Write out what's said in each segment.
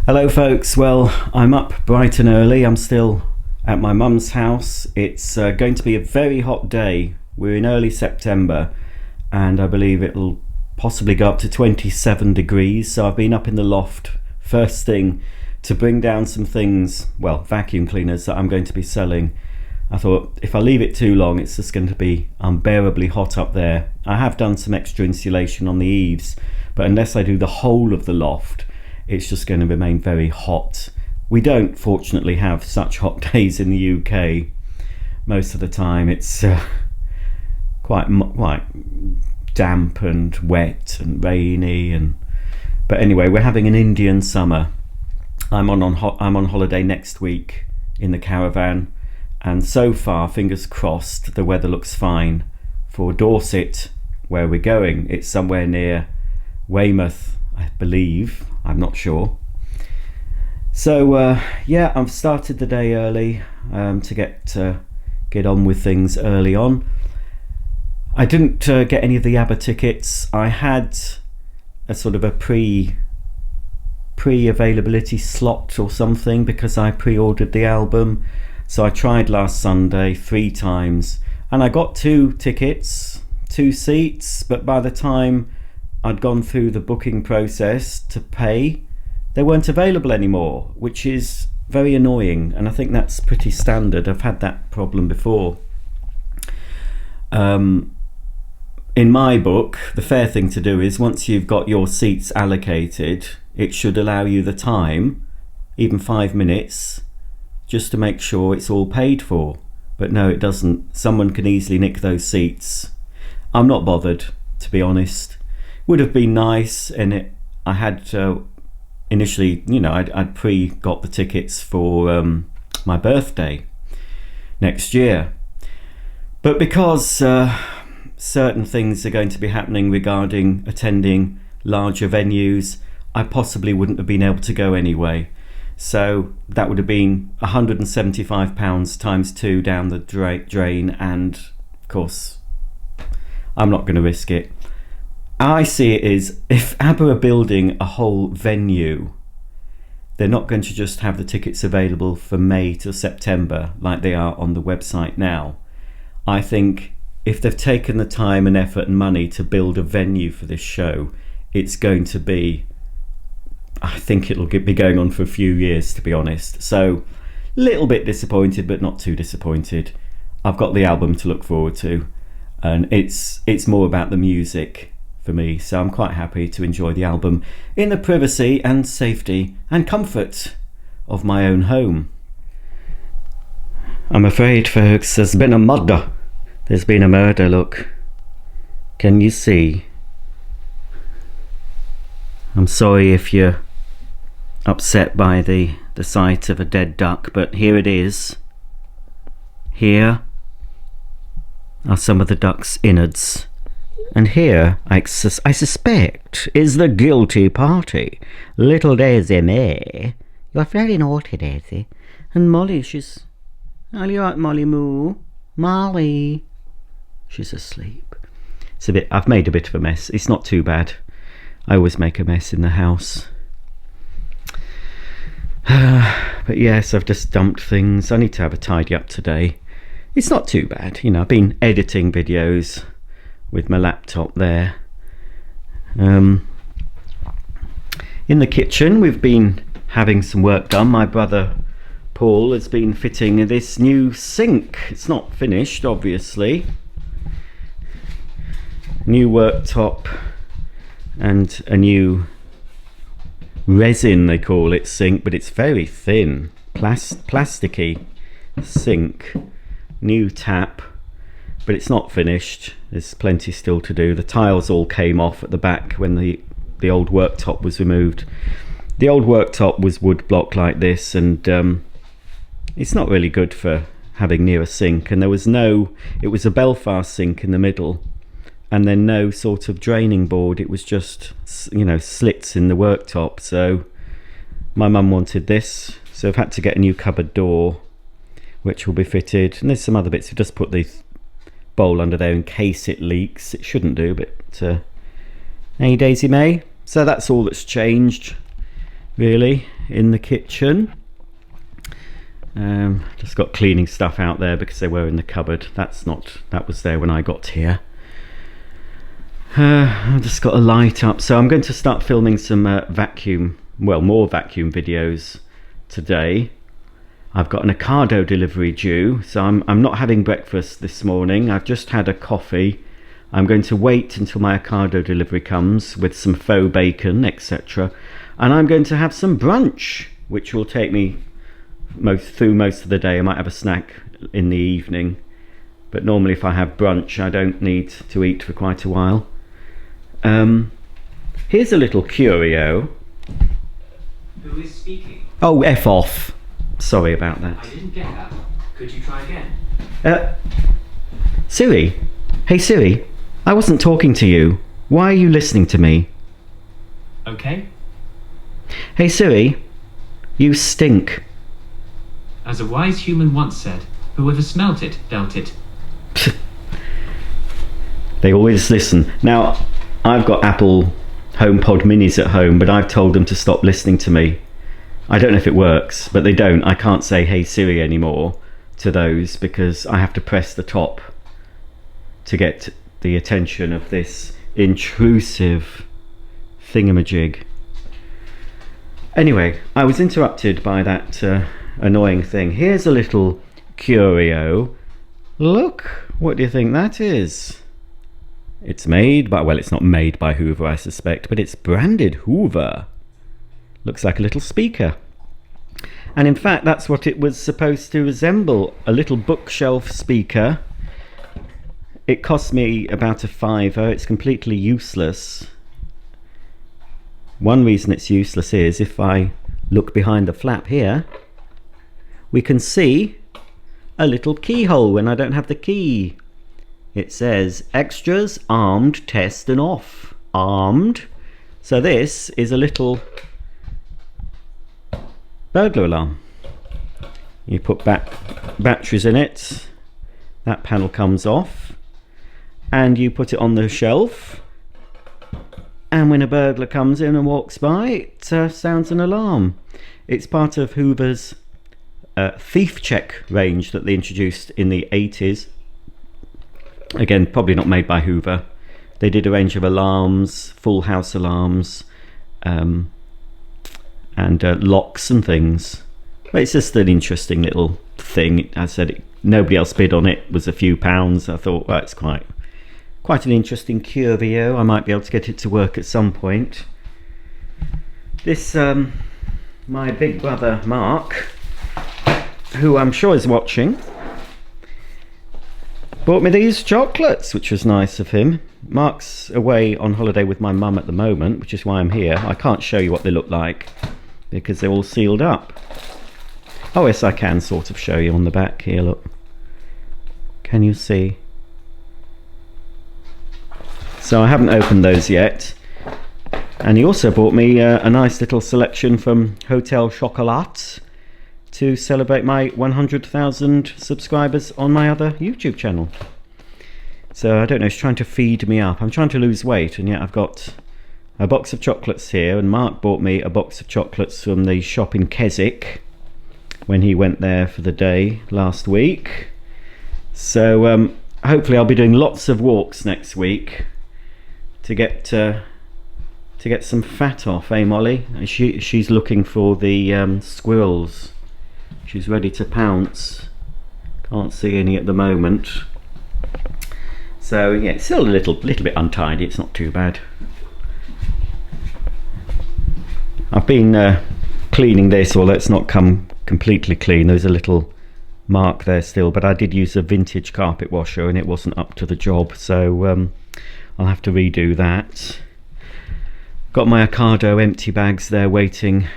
Hello folks, well I'm up bright and early. I'm still at my mum's house. It's going to be a very hot day. We're in early September and I believe it'll possibly go up to 27 degrees, so I've been up in the loft first thing to bring down some things, well, vacuum cleaners that I'm going to be selling. I thought if I leave it too long it's just going to be unbearably hot up there. I have done some extra insulation on the eaves, but unless I do the whole of the loft it's just going to remain very hot. We don't fortunately have such hot days in the UK. Most of the time it's quite damp and wet and rainy, but anyway, we're having an Indian summer. I'm on holiday next week in the caravan, and so far, fingers crossed, the weather looks fine for Dorset, where we're going. It's somewhere near Weymouth, I believe. I'm not sure. So yeah, I've started the day early to get on with things early on. I didn't get any of the ABBA tickets. I had a sort of a pre-availability slot or something because I pre-ordered the album. So I tried last Sunday 3 times and I got 2 tickets, 2 seats, but by the time I'd gone through the booking process to pay, they weren't available anymore, which is very annoying, and I think that's pretty standard. I've had that problem before. In my book, the fair thing to do is once you've got your seats allocated, it should allow you the time, even 5 minutes, just to make sure it's all paid for. But no, it doesn't. Someone can easily nick those seats. I'm not bothered, to be honest. Would have been nice, and I had initially, I'd pre-got the tickets for my birthday next year, but because certain things are going to be happening regarding attending larger venues, I possibly wouldn't have been able to go anyway. So that would have been £175 times 2 down the drain, and of course I'm not going to risk it. I see it as if ABBA are building a whole venue, they're not going to just have the tickets available for May till September like they are on the website now. I think if they've taken the time and effort and money to build a venue for this show, it's going to be, I think it'll be going on for a few years, to be honest. So a little bit disappointed, but not too disappointed. I've got the album to look forward to, and it's more about the music for me, so I'm quite happy to enjoy the album in the privacy and safety and comfort of my own home. I'm afraid, folks, there's been a murder. There's been a murder, look. Can you see? I'm sorry if you're upset by the sight of a dead duck, but here it is. Here are some of the duck's innards. And here, I suspect, is the guilty party. Little Daisy May. You're very naughty, Daisy. And Molly, are you right, Molly Moo? Molly. She's asleep. I've made a bit of a mess. It's not too bad. I always make a mess in the house. But yes, I've just dumped things. I need to have a tidy up today. It's not too bad. I've been editing videos with my laptop there. In the kitchen we've been having some work done. My brother Paul has been fitting this new sink. It's not finished, obviously. New worktop and a new resin, they call it, sink, but it's very thin, plasticky sink. New tap, but it's not finished. There's plenty still to do. The tiles all came off at the back when the old worktop was removed. The old worktop was wood block like this, and it's not really good for having near a sink. And it was a Belfast sink in the middle, and then no sort of draining board. It was just, slits in the worktop. So my mum wanted this, so I've had to get a new cupboard door, which will be fitted. And there's some other bits. I've just put the bowl under there in case it leaks. It shouldn't do, but hey, Daisy May. So that's all that's changed. really, in the kitchen. Just got cleaning stuff out there because they were in the cupboard. That was there when I got here. I've just got a light up, so I'm going to start filming some more vacuum videos today. I've got an Ocado delivery due, so I'm not having breakfast this morning. I've just had a coffee. I'm going to wait until my Ocado delivery comes with some faux bacon, etc. And I'm going to have some brunch, which will take me through most of the day. I might have a snack in the evening, but normally if I have brunch I don't need to eat for quite a while. Here's a little curio. Who is speaking? Oh, F off. Sorry about that. I didn't get that. Could you try again? Siri. Hey Siri, I wasn't talking to you. Why are you listening to me? Okay. Hey Siri, you stink. As a wise human once said, whoever smelt it, dealt it. They always listen. Now, I've got Apple HomePod minis at home, but I've told them to stop listening to me. I don't know if it works, but they don't. I can't say Hey Siri anymore to those because I have to press the top to get the attention of this intrusive thingamajig. Anyway, I was interrupted by that annoying thing. Here's a little curio. Look, what do you think that is? It's made by, well, it's not made by Hoover, I suspect, but it's branded Hoover. Looks like a little speaker. And in fact, that's what it was supposed to resemble, a little bookshelf speaker. It cost me about a £5. It's completely useless. One reason it's useless is if I look behind the flap here, we can see a little keyhole when I don't have the key. It says extras, armed, test and off. Armed. So this is a little burglar alarm. You put batteries in it, that panel comes off, and you put it on the shelf, and when a burglar comes in and walks by, it sounds an alarm. It's part of Hoover's thief check range that they introduced in the 80s. Again, probably not made by Hoover. They did a range of alarms, full house alarms, and locks and things. But it's just an interesting little thing. As I said, nobody else bid on it. It was a few pounds. I thought, well, it's quite an interesting curio. I might be able to get it to work at some point. This, my big brother Mark, who I'm sure is watching, bought me these chocolates, which was nice of him. Mark's away on holiday with my mum at the moment, which is why I'm here. I can't show you what they look like because they're all sealed up. Oh yes, I can sort of show you on the back here, look. Can you see? So I haven't opened those yet. And he also bought me a nice little selection from Hotel Chocolat to celebrate my 100,000 subscribers on my other YouTube channel. So I don't know, he's trying to feed me up. I'm trying to lose weight, and yet I've got a box of chocolates here, and Mark bought me a box of chocolates from the shop in Keswick when he went there for the day last week. So hopefully I'll be doing lots of walks next week to get some fat off, eh Molly? She's looking for the squirrels. She's ready to pounce. Can't see any at the moment. So yeah, it's still a little bit untidy. It's not too bad. I've been cleaning this, although it's not come completely clean. There's a little mark there still, but I did use a vintage carpet washer and it wasn't up to the job, so I'll have to redo that. Got my Ocado empty bags there waiting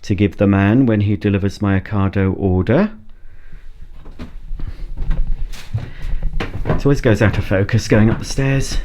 to give the man when he delivers my Ocado order. It always goes out of focus going up the stairs.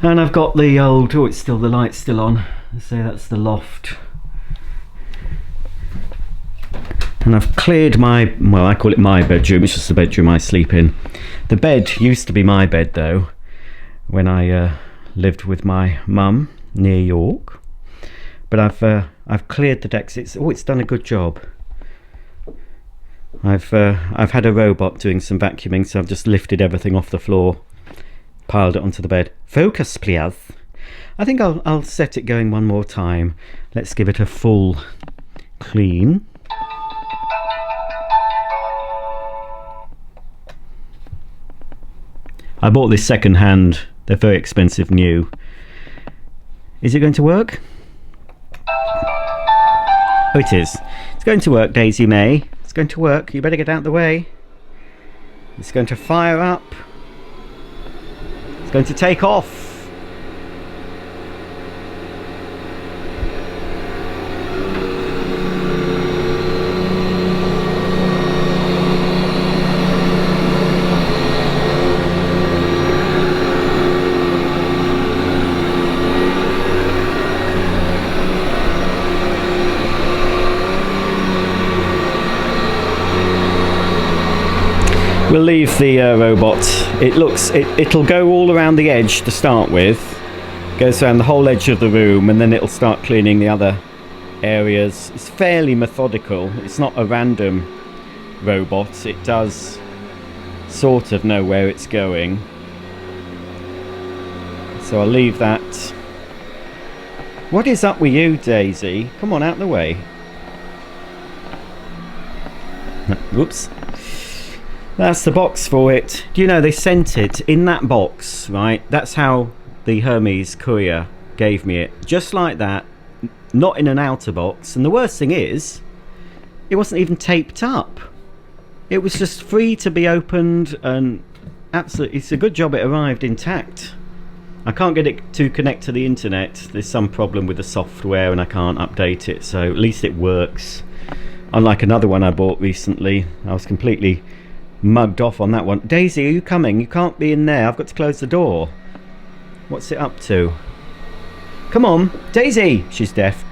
And I've got the old, oh, it's still, the light's still on. So that's the loft. And I've cleared my, well, I call it my bedroom, it's just the bedroom I sleep in. The bed used to be my bed though, when I lived with my mum near York. But I've cleared the decks. It's done a good job. I've had a robot doing some vacuuming, so I've just lifted everything off the floor, piled it onto the bed. Focus, please. I think I'll set it going one more time. Let's give it a full clean. I bought this second hand. They're very expensive new. Is it going to work? Oh, it is. It's going to work, Daisy May. It's going to work. You better get out of the way. It's going to fire up. It's going to take off. We'll leave the robot. It'll go all around the edge to start with, goes around the whole edge of the room, and then it'll start cleaning the other areas. It's fairly methodical. It's not a random robot. It does sort of know where it's going. So I'll leave that. What is up with you, Daisy? Come on, out of the way. Whoops. That's the box for it. Do you know they sent it in that box, right? That's how the Hermes courier gave me it. Just like that, not in an outer box. And the worst thing is, it wasn't even taped up. It was just free to be opened, and absolutely, it's a good job it arrived intact. I can't get it to connect to the internet. There's some problem with the software and I can't update it, so at least it works. Unlike another one I bought recently, I was completely mugged off on that one. Daisy, are you coming? You can't be in there. I've got to close the door. What's it up to? Come on, Daisy. She's deaf.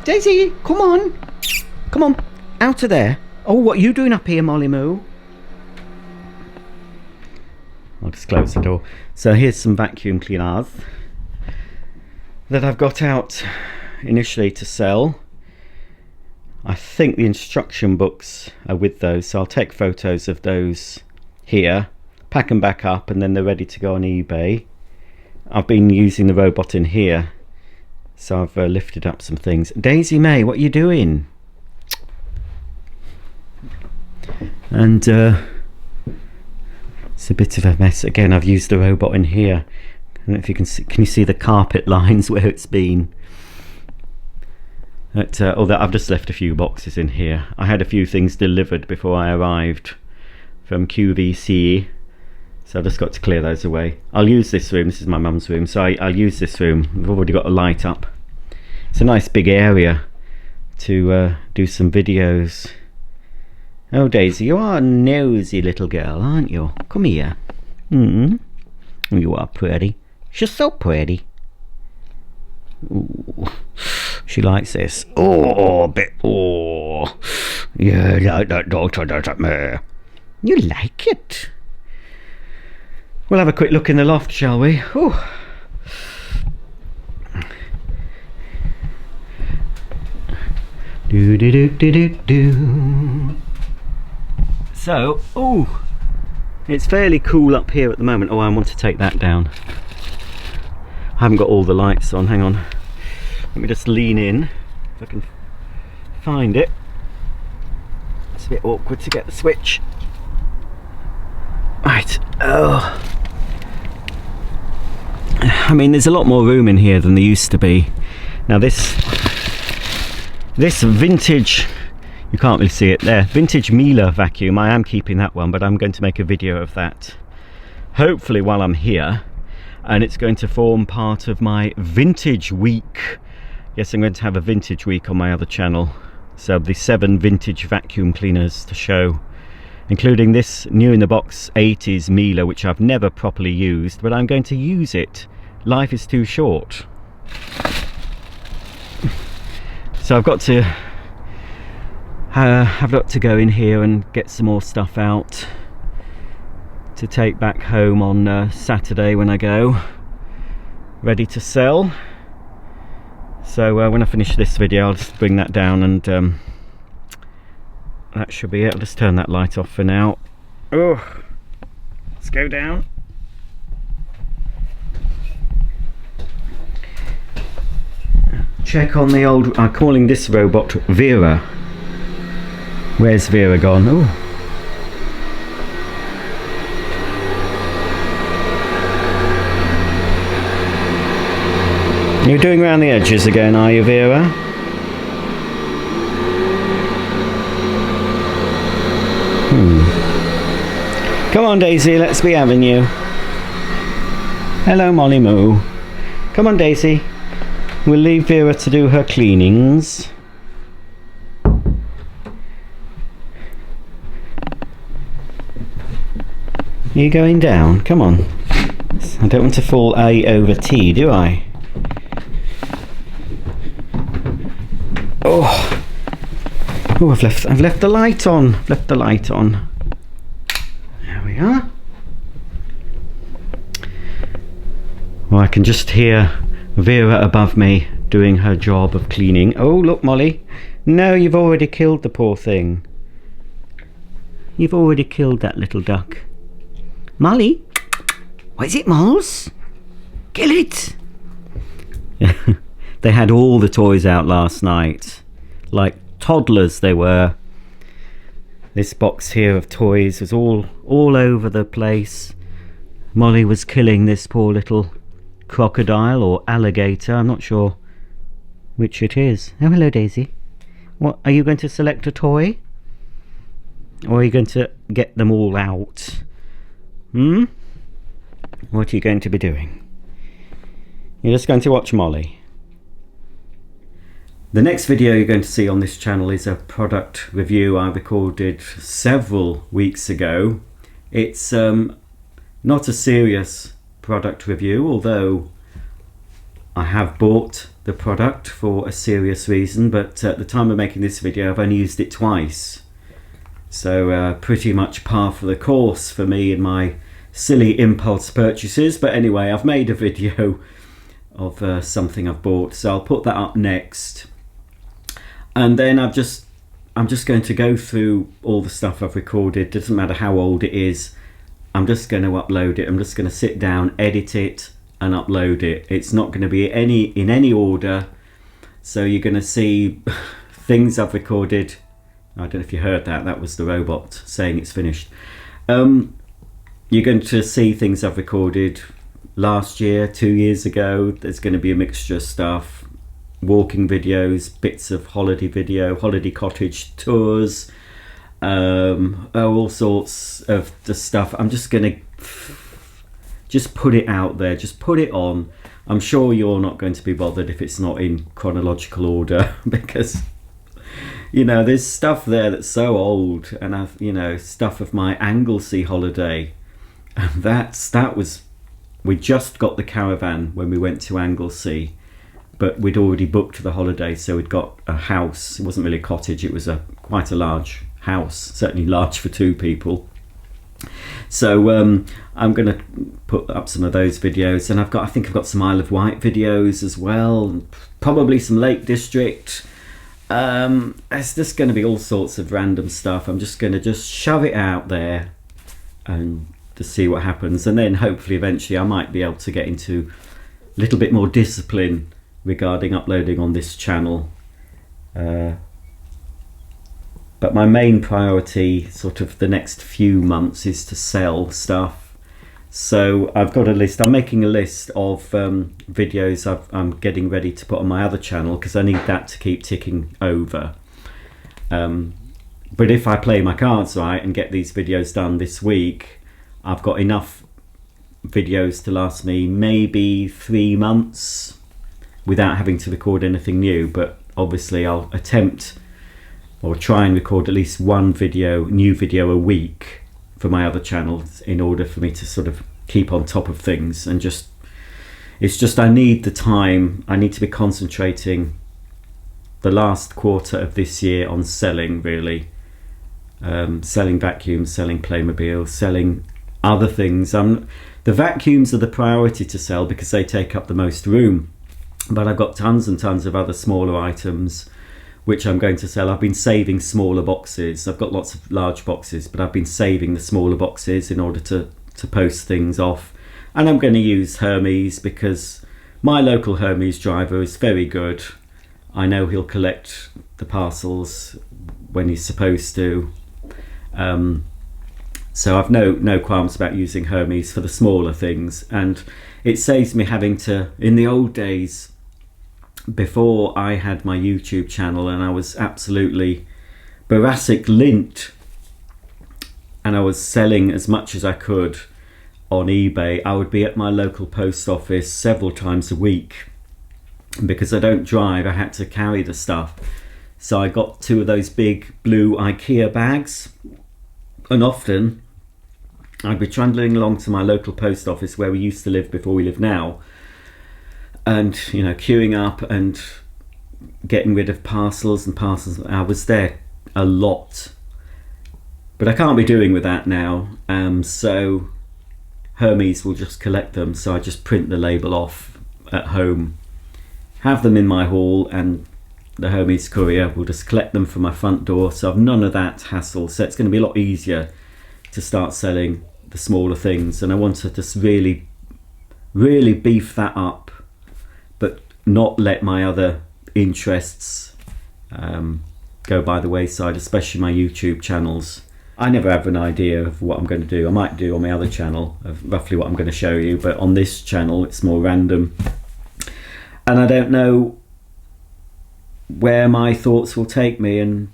Daisy, come on. Come on, out of there. Oh, what are you doing up here, Molly Moo? I'll just close the door. So here's some vacuum cleaners that I've got out initially to sell. I think the instruction books are with those, so I'll take photos of those here, pack them back up, and then they're ready to go on eBay. I've been using the robot in here, so I've lifted up some things. Daisy May, what are you doing? And it's a bit of a mess. Again, I've used the robot in here. I don't know if you can see, can you see the carpet lines where it's been? Although I've just left a few boxes in here. I had a few things delivered before I arrived from QVC, so I've just got to clear those away. I'll use this room. This is my mum's room, so I'll use this room. We've already got a light up. It's a nice big area to do some videos. Oh, Daisy, you are a nosy little girl, aren't you? Come here. You are pretty. She's so pretty. Ooh. She likes this. Oh, bit. Oh, yeah, like that daughter does it, me. You like it? We'll have a quick look in the loft, shall we? Ooh. Do do do do do do. So, oh, it's fairly cool up here at the moment. Oh, I want to take that down. I haven't got all the lights on. Hang on. Let me just lean in, if I can find it. It's a bit awkward to get the switch. Right, oh. I mean, there's a lot more room in here than there used to be. Now this vintage, you can't really see it there, vintage Miele vacuum, I am keeping that one, but I'm going to make a video of that, hopefully while I'm here. And it's going to form part of my vintage week. Yes, I'm going to have a vintage week on my other channel. So the 7 vintage vacuum cleaners to show, including this new in the box 80s Miele, which I've never properly used, but I'm going to use it. Life is too short. So I've got to go in here and get some more stuff out to take back home on Saturday when I go, ready to sell. So So when I finish this video, I'll just bring that down, and that should be it. I'll just turn that light off for now. Oh, let's go down. Check on the old, I'm calling this robot Vera. Where's Vera gone? Oh. You're doing around the edges again, are you, Vera? Come on, Daisy, let's be having you. Hello, Molly Moo. Come on, Daisy. We'll leave Vera to do her cleanings. You going down? Come on. I don't want to fall A over T, do I? Oh, I've left the light on. Left the light on. There we are. Well, I can just hear Vera above me doing her job of cleaning. Oh, look, Molly. No, you've already killed the poor thing. You've already killed that little duck. Molly? What is it, Moles? Kill it! They had all the toys out last night. Like toddlers they were. This box here of toys was all over the place. Molly was killing this poor little crocodile or alligator. I'm not sure which it is. Oh, hello, Daisy. What, are you going to select a toy? Or are you going to get them all out? What are you going to be doing? You're just going to watch Molly. The next video you're going to see on this channel is a product review I recorded several weeks ago. It's not a serious product review, although I have bought the product for a serious reason, but at the time of making this video I've only used it twice. So pretty much par for the course for me in my silly impulse purchases. But anyway, I've made a video of something I've bought, so I'll put that up next. And then I'm just going to go through all the stuff I've recorded. Doesn't matter how old it is. I'm just going to upload it. I'm just going to sit down, edit it, and upload it. It's not going to be in any order. So you're going to see things I've recorded. I don't know if you heard that. That was the robot saying it's finished. You're going to see things I've recorded last year, 2 years ago. There's going to be a mixture of stuff. Walking videos, bits of holiday cottage tours, all sorts of the stuff. I'm just gonna put it out there, just put it on. I'm sure you're not going to be bothered if it's not in chronological order, because you know there's stuff there that's so old, and I've stuff of my Anglesey holiday, and that was, we just got the caravan when we went to Anglesey. But we'd already booked the holiday, so we'd got a house. It wasn't really a cottage, it was quite a large house, certainly large for two people. So I'm going to put up some of those videos, and I think I've got some Isle of Wight videos as well, probably some Lake District. It's just going to be all sorts of random stuff. I'm just going to shove it out there and to see what happens, and then hopefully eventually I might be able to get into a little bit more discipline regarding uploading on this channel, but my main priority sort of the next few months is to sell stuff. So I've got a list. I'm making a list of videos I'm getting ready to put on my other channel, because I need that to keep ticking over. But if I play my cards right and get these videos done this week, I've got enough videos to last me maybe 3 months without having to record anything new. But obviously I'll attempt or try and record at least one new video a week for my other channels, in order for me to sort of keep on top of things. And it's just I need the time. I need to be concentrating the last quarter of this year on selling, really. Selling vacuums, selling Playmobil, selling other things. The vacuums are the priority to sell because they take up the most room. but I've got tons and tons of other smaller items which I'm going to sell. I've been saving smaller boxes. I've got lots of large boxes, but I've been saving the smaller boxes in order to post things off. And I'm going to use Hermes because my local Hermes driver is very good. I know he'll collect the parcels when he's supposed to. So I've no qualms about using Hermes for the smaller things, and it saves me having to, in the old days, before I had my YouTube channel and I was absolutely boracic lint and I was selling as much as I could on eBay, I would be at my local post office several times a week. And because I don't drive, I had to carry the stuff. So I got 2 of those big blue IKEA bags, and often I'd be trundling along to my local post office where we used to live before we live now, and queuing up and getting rid of parcels and parcels. I was there a lot, but I can't be doing with that now. So Hermes will just collect them. So I just print the label off at home, have them in my hall, and the Hermes courier will just collect them from my front door. So I've none of that hassle. So it's going to be a lot easier to start selling the smaller things. And I want to just really beef that up, but not let my other interests go by the wayside, especially my YouTube channels. I never have an idea of what I'm going to do. I might do on my other channel of roughly what I'm going to show you, but on this channel it's more random, and I don't know where my thoughts will take me. And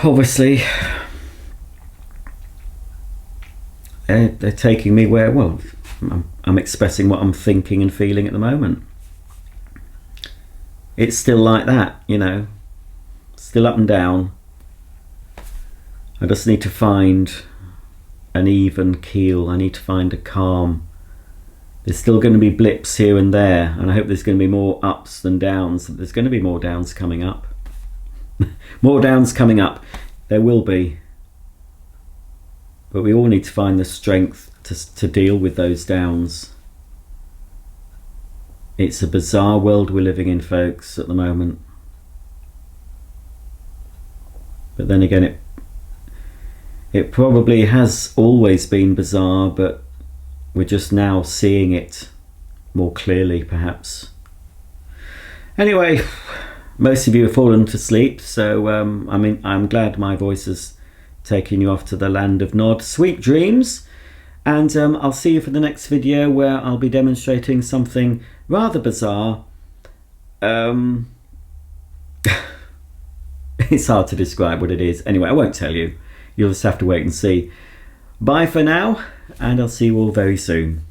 obviously they're taking me where, well, I'm expressing what I'm thinking and feeling at the moment. It's still like that, still up and down. I just need to find an even keel. I need to find a calm. There's still going to be blips here and there, and I hope there's going to be more ups than downs. There's going to be more downs coming up. More downs coming up. There will be. But we all need to find the strength to deal with those downs. It's a bizarre world we're living in, folks, at the moment. But then again, it probably has always been bizarre, but we're just now seeing it more clearly, perhaps. Anyway, most of you have fallen to sleep, so I'm glad my voice has taken you off to the land of Nod. Sweet dreams, and I'll see you for the next video where I'll be demonstrating something rather bizarre. It's hard to describe what it is. Anyway, I won't tell you. You'll just have to wait and see. Bye for now, and I'll see you all very soon.